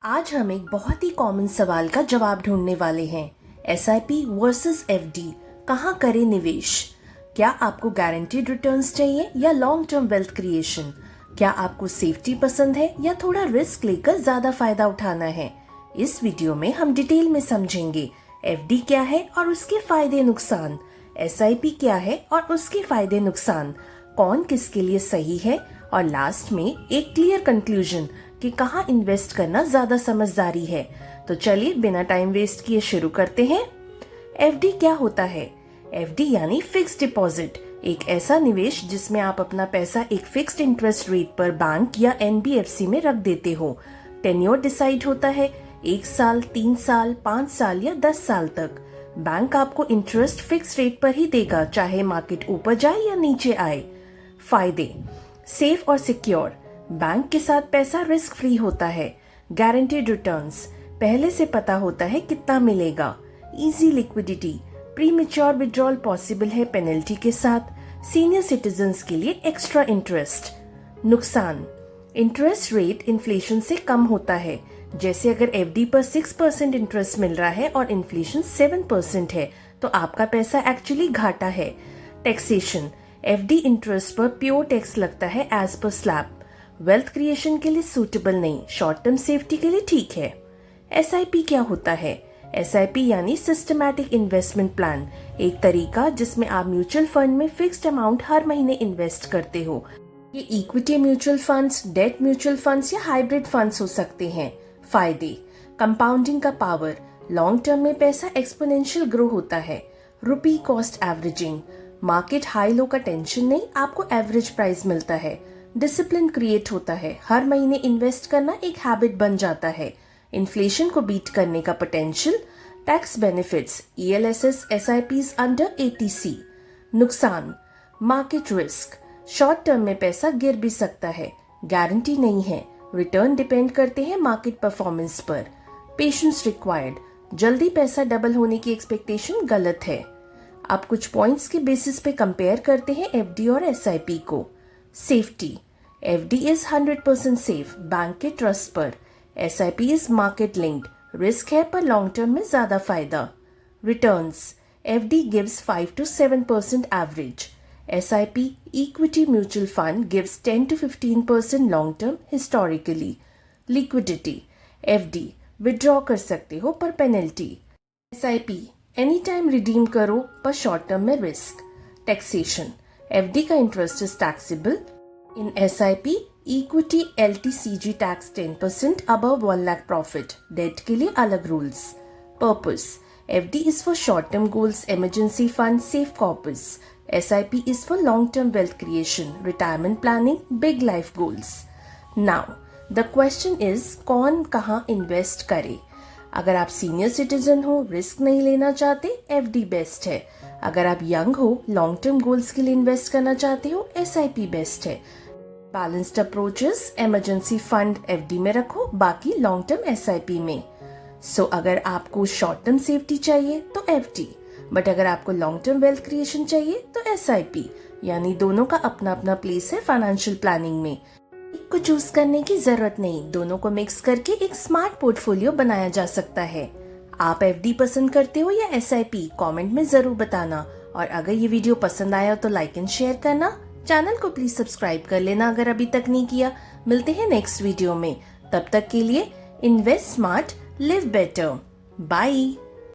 आज हम एक बहुत ही कॉमन सवाल का जवाब ढूंढने वाले हैं। एसआईपी वर्सेस एफडी, कहाँ करें निवेश? क्या आपको गारंटीड रिटर्न्स चाहिए या लॉन्ग टर्म वेल्थ क्रिएशन? क्या आपको सेफ्टी पसंद है या थोड़ा रिस्क लेकर ज्यादा फायदा उठाना है? इस वीडियो में हम डिटेल में समझेंगे एफडी क्या है और उसके फायदे नुकसान, एसआईपी क्या है और उसके फायदे नुकसान, कौन किसके लिए सही है, और लास्ट में एक क्लियर कंक्लूजन कि कहाँ इन्वेस्ट करना ज्यादा समझदारी है। तो चलिए बिना टाइम वेस्ट किए शुरू करते हैं। एफडी क्या होता है? एफडी यानी फिक्स्ड डिपॉजिट, एक ऐसा निवेश जिसमें आप अपना पैसा एक फिक्स्ड इंटरेस्ट रेट पर बैंक या एनबीएफसी में रख देते हो। टेन्योर डिसाइड होता है 1 साल, 3 साल, 5 साल या 10 साल तक। बैंक आपको इंटरेस्ट फिक्स रेट पर ही देगा, चाहे मार्केट ऊपर जाए या नीचे आए। फायदे: सेफ और सिक्योर, बैंक के साथ पैसा रिस्क फ्री होता है। गारंटीड रिटर्न्स, पहले से पता होता है कितना मिलेगा। Easy liquidity, pre mature withdrawal possible है पेनल्टी के साथ। सीनियर सिटीजन्स के लिए एक्स्ट्रा इंटरेस्ट। नुकसान: इंटरेस्ट रेट इन्फ्लेशन से कम होता है। जैसे अगर एफडी पर 6% इंटरेस्ट मिल रहा है और इन्फ्लेशन 7% है तो आपका पैसा एक्चुअली घाटा है। टैक्सेशन: एफडी इंटरेस्ट पर प्योर टैक्स लगता है as per slab. Wealth creation के लिए सूटेबल नहीं, शॉर्ट टर्म सेफ्टी के लिए ठीक है। एसआईपी क्या होता है? एसआईपी यानी सिस्टमैटिक इन्वेस्टमेंट प्लान, एक तरीका जिसमें आप म्यूचुअल फंड में फिक्स्ड अमाउंट हर महीने इन्वेस्ट करते हो। ये equity mutual funds, debt mutual funds या हाइब्रिड फंड्स हो सकते हैं। फायदे: कंपाउंडिंग का पावर, लॉन्ग टर्म में पैसा एक्सपोनेंशियल ग्रो होता है। रुपी cost averaging, market high low का टेंशन नहीं, आपको एवरेज प्राइस मिलता है। डिसिप्लिन क्रिएट होता है, हर महीने इन्वेस्ट करना एक हैबिट बन जाता है। इन्फ्लेशन को बीट करने का potential. Tax benefits, ELSS SIPs under eighty C. नुकसान: मार्केट रिस्क, शॉर्ट टर्म में पैसा गिर भी सकता है, गारंटी नहीं है। रिटर्न डिपेंड करते हैं मार्केट परफॉर्मेंस पर। पेशेंस रिक्वायर्ड, जल्दी पैसा डबल होने की एक्सपेक्टेशन गलत है। आप कुछ पॉइंट्स के बेसिस पे कंपेयर करते हैं एफडी और एसआईपी को। Safety: FD is 100% safe, bank के ट्रस्ट पर। SIP is market linked, risk है पर लॉन्ग टर्म में ज्यादा फायदा। Returns: FD gives 5 to 7% average. SIP equity mutual fund gives 10 to 15% long term historically. Liquidity: FD withdraw कर सकते हो पर penalty. SIP any time redeem करो पर शॉर्ट टर्म में रिस्क। टैक्सेशन: एफडी का interest is taxable. In SIP equity LTCG tax 10% above 1 lakh profit. Debt के लिए अलग rules. Purpose: FD is for short term goals, emergency fund, safe corpus. SIP is for long term wealth creation, retirement planning, big life goals. Now the question is कौन कहाँ invest करे? अगर आप senior citizen हो, risk नहीं लेना चाहते, FD best है। अगर आप यंग हो, लॉन्ग टर्म गोल्स के लिए इन्वेस्ट करना चाहते हो, एसआईपी बेस्ट है। Balanced approaches, emergency fund FD में रखो, बाकी लॉन्ग टर्म एसआईपी में। सो अगर आपको शॉर्ट टर्म सेफ्टी चाहिए तो एफडी, बट अगर आपको लॉन्ग टर्म वेल्थ क्रिएशन चाहिए तो एसआईपी। यानी दोनों का अपना अपना प्लेस है फाइनेंशियल प्लानिंग में। एक को चूज करने की जरूरत नहीं, दोनों को मिक्स करके एक स्मार्ट पोर्टफोलियो बनाया जा सकता है। आप एफडी पसंद करते हो या एसआईपी? कमेंट में जरूर बताना। और अगर ये वीडियो पसंद आया तो लाइक एंड शेयर करना। चैनल को प्लीज सब्सक्राइब कर लेना अगर अभी तक नहीं किया। मिलते हैं नेक्स्ट वीडियो में, तब तक के लिए invest smart, live better. Bye.